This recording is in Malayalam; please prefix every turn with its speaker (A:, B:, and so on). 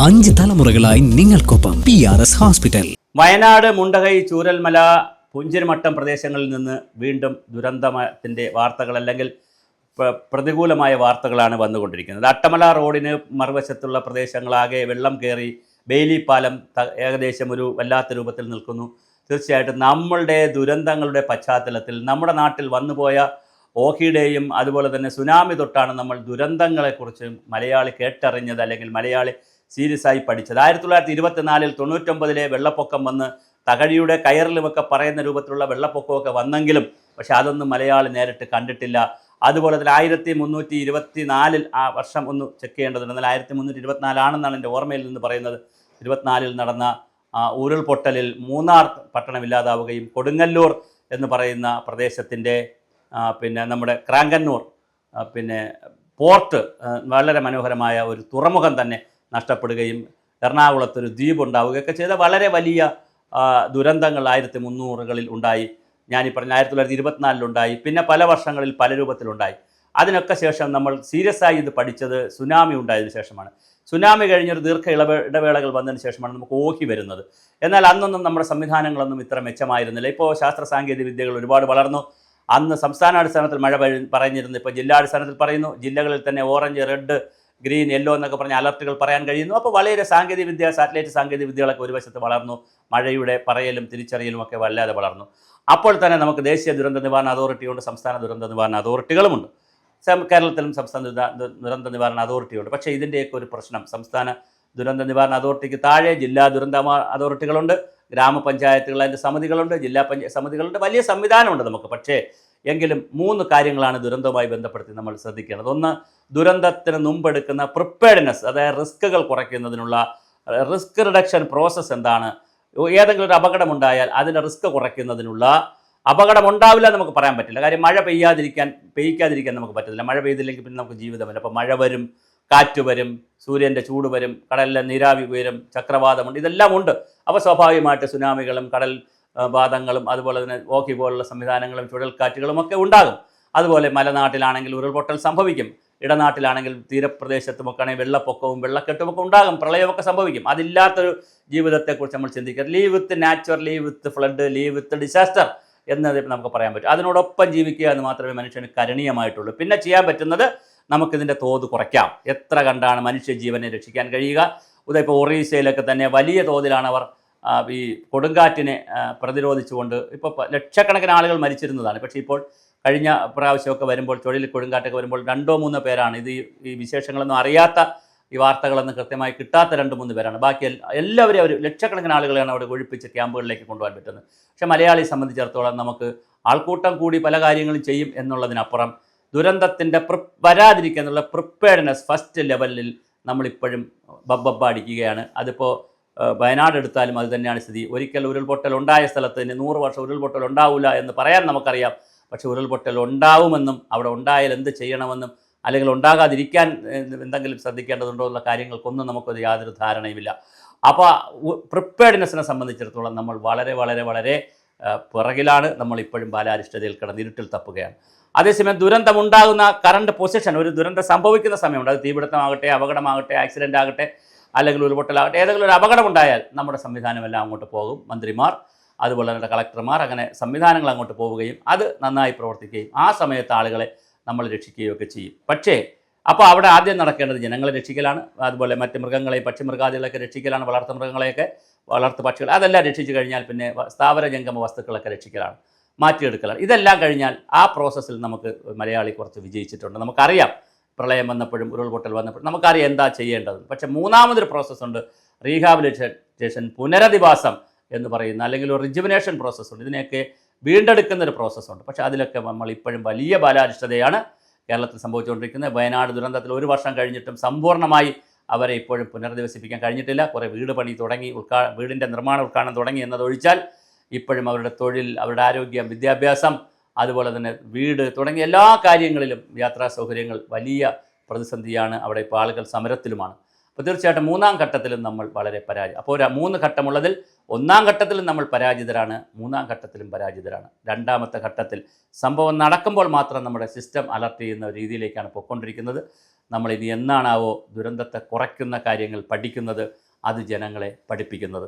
A: 5 തലമുറകളായി നിങ്ങൾക്കൊപ്പം PRS ഹോസ്പിറ്റൽ.
B: വയനാട് മുണ്ടകൈ ചൂരൽമല പുഞ്ചിരിമട്ടം പ്രദേശങ്ങളിൽ നിന്ന് വീണ്ടും ദുരന്തത്തിൻ്റെ വാർത്തകൾ അല്ലെങ്കിൽ പ്രതികൂലമായ വാർത്തകളാണ് വന്നുകൊണ്ടിരിക്കുന്നത്. അട്ടമല റോഡിന് മറുവശത്തുള്ള പ്രദേശങ്ങളാകെ വെള്ളം കയറി ബെയിലി പാലം ഏകദേശം ഒരു വല്ലാത്ത രൂപത്തിൽ നിൽക്കുന്നു. തീർച്ചയായിട്ടും നമ്മളുടെ ദുരന്തങ്ങളുടെ പശ്ചാത്തലത്തിൽ നമ്മുടെ നാട്ടിൽ വന്നുപോയ ഓഖിയുടെയും അതുപോലെ തന്നെ സുനാമി തൊട്ടാണ് നമ്മൾ ദുരന്തങ്ങളെക്കുറിച്ച് മലയാളി കേട്ടറിഞ്ഞത്, അല്ലെങ്കിൽ മലയാളി സീരിയസ് ആയി പഠിച്ചത്. 1924 99 വെള്ളപ്പൊക്കം വന്ന് തകഴിയുടെ കയറിലുമൊക്കെ പറയുന്ന രൂപത്തിലുള്ള വെള്ളപ്പൊക്കമൊക്കെ വന്നെങ്കിലും പക്ഷെ അതൊന്നും മലയാളി നേരിട്ട് കണ്ടിട്ടില്ല. അതുപോലെ തന്നെ 1324 ആ വർഷം ഒന്ന് ചെക്ക് ചെയ്യേണ്ടതുണ്ട്. എന്നാൽ 1324 ആണെന്നാണ് എൻ്റെ ഓർമ്മയിൽ നിന്ന് പറയുന്നത്. 24 നടന്ന ഉരുൾപൊട്ടലിൽ മൂന്നാർ പട്ടണം ഇല്ലാതാവുകയും കൊടുങ്ങല്ലൂർ എന്ന് പറയുന്ന പ്രദേശത്തിൻ്റെ നമ്മുടെ ക്രാങ്കന്നൂർ പോർട്ട് വളരെ മനോഹരമായ ഒരു തുറമുഖം തന്നെ നഷ്ടപ്പെടുകയും എറണാകുളത്തൊരു ദ്വീപ് ഉണ്ടാവുകയൊക്കെ ചെയ്ത വളരെ വലിയ ദുരന്തങ്ങൾ 1300കളിൽ ഉണ്ടായി. ഞാനീ പറഞ്ഞ 1924 ഉണ്ടായി, പിന്നെ പല വർഷങ്ങളിൽ പല രൂപത്തിലുണ്ടായി. അതിനൊക്കെ ശേഷം നമ്മൾ സീരിയസ് ആയി ഇത് പഠിച്ചത് സുനാമി ഉണ്ടായതിനു ശേഷമാണ്. സുനാമി കഴിഞ്ഞൊരു ദീർഘ ഇടവേളകൾ വന്നതിന് ശേഷമാണ് നമുക്ക് ഓഖി വരുന്നത്. എന്നാൽ അന്നൊന്നും നമ്മുടെ സംവിധാനങ്ങളൊന്നും ഇത്ര മെച്ചമായിരുന്നില്ല. ഇപ്പോൾ ശാസ്ത്ര സാങ്കേതിക വിദ്യകൾ ഒരുപാട് വളർന്നു. അന്ന് സംസ്ഥാനാടിസ്ഥാനത്തിൽ മഴ പറഞ്ഞിരുന്നു, ഇപ്പോൾ ജില്ലാടിസ്ഥാനത്തിൽ പറയുന്നു. ജില്ലകളിൽ തന്നെ ഓറഞ്ച്, റെഡ്, ഗ്രീൻ, യെല്ലോ എന്നൊക്കെ പറഞ്ഞ അലർട്ടുകൾ പറയാൻ കഴിയുന്നു. അപ്പോൾ വളരെ സാങ്കേതികവിദ്യ, സാറ്റലൈറ്റ് സാങ്കേതികവിദ്യകളൊക്കെ ഒരു വശത്ത് വളർന്നു. മഴയുടെ പറയലും തിരിച്ചറിയലും ഒക്കെ വല്ലാതെ വളർന്നു. അപ്പോൾ തന്നെ നമുക്ക് ദേശീയ ദുരന്ത നിവാരണ അതോറിറ്റിയുണ്ട്, സംസ്ഥാന ദുരന്ത നിവാരണ അതോറിറ്റികളുമുണ്ട്. കേരളത്തിലും സംസ്ഥാന ദുരന്ത നിവാരണ അതോറിറ്റിയുണ്ട്. പക്ഷേ ഇതിൻ്റെയൊക്കെ ഒരു പ്രശ്നം, സംസ്ഥാന ദുരന്ത നിവാരണ അതോറിറ്റിക്ക് താഴെ ജില്ലാ ദുരന്ത അതോറിറ്റികളുണ്ട്, ഗ്രാമപഞ്ചായത്തുകൾ, അതിൻ്റെ സമിതികളുണ്ട്, ജില്ലാ സമിതികളുണ്ട്, വലിയ സംവിധാനമുണ്ട് നമുക്ക്. പക്ഷേ എങ്കിലും 3 കാര്യങ്ങളാണ് ദുരന്തവുമായി ബന്ധപ്പെടുത്തി നമ്മൾ ശ്രദ്ധിക്കേണ്ടത്. ഒന്ന്, ദുരന്തത്തിന് മുമ്പെടുക്കുന്ന പ്രിപ്പയർഡ്നെസ്, അതായത് റിസ്കുകൾ കുറയ്ക്കുന്നതിനുള്ള റിസ്ക് റിഡക്ഷൻ പ്രോസസ്സ് എന്താണ്. ഏതെങ്കിലും ഒരു അപകടമുണ്ടായാൽ അതിൻ്റെ റിസ്ക് കുറയ്ക്കുന്നതിനുള്ള, അപകടമുണ്ടാവില്ല നമുക്ക് പറയാൻ പറ്റില്ല, കാര്യം മഴ പെയ്യിക്കാതിരിക്കാൻ നമുക്ക് പറ്റത്തില്ല. മഴ പെയ്തില്ലെങ്കിൽ പിന്നെ നമുക്ക് ജീവിതമില്ല. അപ്പോൾ മഴ വരും, കാറ്റ് വരും, സൂര്യൻ്റെ ചൂട് വരും, കടലിലെ നീരാവി ഉയരും, ചക്രവാതമുണ്ട്, ഇതെല്ലാം ഉണ്ട്. അപ്പോൾ സ്വാഭാവികമായിട്ട് സുനാമികളും കടൽ വാതങ്ങളും അതുപോലെ തന്നെ ഓഖി പോലുള്ള സംവിധാനങ്ങളും ചുഴൽക്കാറ്റുകളും ഒക്കെ ഉണ്ടാകും. അതുപോലെ മലനാട്ടിലാണെങ്കിൽ ഉരുൾപൊട്ടൽ സംഭവിക്കും, ഇടനാട്ടിലാണെങ്കിൽ തീരപ്രദേശത്തുമൊക്കെ ആണെങ്കിൽ വെള്ളപ്പൊക്കവും വെള്ളക്കെട്ടുമൊക്കെ ഉണ്ടാകും, പ്രളയമൊക്കെ സംഭവിക്കും. അതില്ലാത്തൊരു ജീവിതത്തെക്കുറിച്ച് നമ്മൾ ചിന്തിക്കുക. ലീവ് വിത്ത് നാച്ചുറൽ, ലീവ് വിത്ത് ഫ്ലഡ്, ലീവ് വിത്ത് ഡിസാസ്റ്റർ എന്നത് നമുക്ക് പറയാൻ പറ്റും. അതിനോടൊപ്പം ജീവിക്കുക എന്ന് മാത്രമേ മനുഷ്യന് കരണീയമായിട്ടുള്ളൂ. പിന്നെ ചെയ്യാൻ പറ്റുന്നത് നമുക്കിതിൻ്റെ തോത് കുറയ്ക്കാം. എത്ര കണ്ടാണ് മനുഷ്യജീവനെ രക്ഷിക്കാൻ കഴിയുക. ഇപ്പോൾ ഒറീസയിലൊക്കെ തന്നെ വലിയ തോതിലാണ് അവർ ഈ കൊടുങ്കാറ്റിനെ പ്രതിരോധിച്ചുകൊണ്ട്, ഇപ്പോൾ ലക്ഷക്കണക്കിന് ആളുകൾ മരിച്ചിരുന്നതാണ്. പക്ഷേ ഇപ്പോൾ കഴിഞ്ഞ പ്രാവശ്യമൊക്കെ വരുമ്പോൾ, ചുഴലി കൊടുങ്കാറ്റൊക്കെ വരുമ്പോൾ 2-3 പേരാണ്. ഇത് ഈ വിശേഷങ്ങളൊന്നും അറിയാത്ത, ഈ വാർത്തകളൊന്നും കൃത്യമായി കിട്ടാത്ത 2-3 പേരാണ്. ബാക്കി എല്ലാവരും അവർ ലക്ഷക്കണക്കിന് ആളുകളെയാണ് അവിടെ ഒഴിപ്പിച്ച് ക്യാമ്പുകളിലേക്ക് കൊണ്ടുപോകാൻ പറ്റുന്നത്. പക്ഷേ മലയാളിയെ സംബന്ധിച്ചിടത്തോളം നമുക്ക് ആൾക്കൂട്ടം കൂടി പല കാര്യങ്ങളും ചെയ്യും എന്നുള്ളതിനപ്പുറം ദുരന്തത്തിൻ്റെ വരാതിരിക്കുക എന്നുള്ള പ്രിപ്പയർഡ്നെസ് ഫസ്റ്റ് ലെവലിൽ നമ്മളിപ്പോഴും ബബ്ബടിക്കുകയാണ്. അതിപ്പോൾ വയനാട് എടുത്താലും അത് തന്നെയാണ് സ്ഥിതി. ഒരിക്കൽ ഉരുൾപൊട്ടൽ ഉണ്ടായ സ്ഥലത്ത് തന്നെ 100 വർഷം ഉരുൾപൊട്ടൽ ഉണ്ടാവില്ല എന്ന് പറയാൻ നമുക്കറിയാം. പക്ഷേ ഉരുൾപൊട്ടൽ ഉണ്ടാവുമെന്നും അവിടെ ഉണ്ടായാൽ എന്ത് ചെയ്യണമെന്നും അല്ലെങ്കിൽ ഉണ്ടാകാതിരിക്കാൻ എന്തെങ്കിലും ശ്രദ്ധിക്കേണ്ടതുണ്ടോ എന്നുള്ള കാര്യങ്ങൾക്കൊന്നും നമുക്കൊരു യാതൊരു ധാരണയുമില്ല. അപ്പോൾ പ്രിപ്പയർഡ്നെസ്സിനെ സംബന്ധിച്ചിടത്തോളം നമ്മൾ വളരെ വളരെ വളരെ പുറകിലാണ്. നമ്മളിപ്പോഴും ബാലാരിഷ്ടതയിൽ കിടന്ന് ഇരുട്ടിൽ തപ്പുകയാണ്. അതേസമയം ദുരന്തമുണ്ടാകുന്ന കറണ്ട് പൊസിഷൻ, ഒരു ദുരന്തം സംഭവിക്കുന്ന സമയമുണ്ട്. അത് തീപിടുത്തമാകട്ടെ, അപകടമാകട്ടെ, ആക്സിഡൻ്റ് ആകട്ടെ, അല്ലെങ്കിൽ ഉരുൾപൊട്ടലാകട്ടെ, ഏതെങ്കിലും ഒരു അപകടമുണ്ടായാൽ നമ്മുടെ സംവിധാനമെല്ലാം അങ്ങോട്ട് പോകും. മന്ത്രിമാർ, അതുപോലെ തന്നെ കളക്ടർമാർ, അങ്ങനെ സംവിധാനങ്ങൾ അങ്ങോട്ട് പോവുകയും അത് നന്നായി പ്രവർത്തിക്കുകയും ആ സമയത്ത് ആളുകളെ നമ്മൾ രക്ഷിക്കുകയും ഒക്കെ ചെയ്യും. പക്ഷേ അപ്പോൾ അവിടെ ആദ്യം നടക്കേണ്ടത് ജനങ്ങളെ രക്ഷിക്കലാണ്. അതുപോലെ മറ്റ് മൃഗങ്ങളെയും പക്ഷിമൃഗാദികളെയൊക്കെ രക്ഷിക്കലാണ്. വളർത്തുമൃഗങ്ങളെയൊക്കെ, വളർത്തു പക്ഷികൾ, അതെല്ലാം രക്ഷിച്ചു കഴിഞ്ഞാൽ പിന്നെ സ്ഥാവര ജംഗമ വസ്തുക്കളൊക്കെ രക്ഷിക്കലാണ്, മാറ്റിയെടുക്കലാണ്. ഇതെല്ലാം കഴിഞ്ഞാൽ ആ പ്രോസസ്സിൽ നമുക്ക് മലയാളി കുറച്ച് വിജയിച്ചിട്ടുണ്ട്. നമുക്കറിയാം പ്രളയം വന്നപ്പോഴും ഉരുൾപൊട്ടൽ വന്നപ്പോഴും നമുക്കറിയാം എന്താ ചെയ്യേണ്ടത്. പക്ഷേ മൂന്നാമതൊരു പ്രോസസ്സുണ്ട്, റീഹാബിലിറ്റേഷൻ, പുനരധിവാസം എന്ന് പറയുന്ന, അല്ലെങ്കിൽ ഒരു റിജുവിനേഷൻ പ്രോസസ്സുണ്ട്. ഇതിനെയൊക്കെ വീണ്ടെടുക്കുന്നൊരു പ്രോസസ്സുണ്ട്. പക്ഷേ അതിലൊക്കെ നമ്മൾ ഇപ്പോഴും വലിയ ബാലാരിഷ്ടതയാണ് കേരളത്തിൽ സംഭവിച്ചുകൊണ്ടിരിക്കുന്നത്. വയനാട് ദുരന്തത്തിൽ 1 വർഷം കഴിഞ്ഞിട്ടും സമ്പൂർണ്ണമായി അവരെ ഇപ്പോഴും പുനരധിവസിപ്പിക്കാൻ കഴിഞ്ഞിട്ടില്ല. കുറേ വീട് പണി തുടങ്ങി, വീടിൻ്റെ നിർമ്മാണ ഉദ്ഘാടനം തുടങ്ങി എന്നതൊഴിച്ചാൽ ഇപ്പോഴും അവരുടെ തൊഴിൽ, അവരുടെ ആരോഗ്യം, വിദ്യാഭ്യാസം, അതുപോലെ തന്നെ വീട് തുടങ്ങിയ എല്ലാ കാര്യങ്ങളിലും യാത്രാ സൗകര്യങ്ങൾ വലിയ പ്രതിസന്ധിയാണ്. അവിടെ ഇപ്പോൾ ആളുകൾ സമരത്തിലുമാണ്. അപ്പോൾ തീർച്ചയായിട്ടും 3ാം ഘട്ടത്തിലും നമ്മൾ വളരെ അപ്പോൾ 3 ഘട്ടമുള്ളതിൽ 1ാം ഘട്ടത്തിലും നമ്മൾ പരാജിതരാണ്, 3ാം ഘട്ടത്തിലും പരാജിതരാണ്. 2ാമത്തെ ഘട്ടത്തിൽ സംഭവം നടക്കുമ്പോൾ മാത്രം നമ്മുടെ സിസ്റ്റം അലർട്ട് ചെയ്യുന്ന രീതിയിലേക്കാണ് പോയിക്കൊണ്ടിരിക്കുന്നത്. നമ്മൾ ഇനി എന്നാണാവോ ദുരന്തത്തെ കുറയ്ക്കുന്ന കാര്യങ്ങൾ പഠിക്കുന്നത്, അത് ജനങ്ങളെ പഠിപ്പിക്കുന്നത്.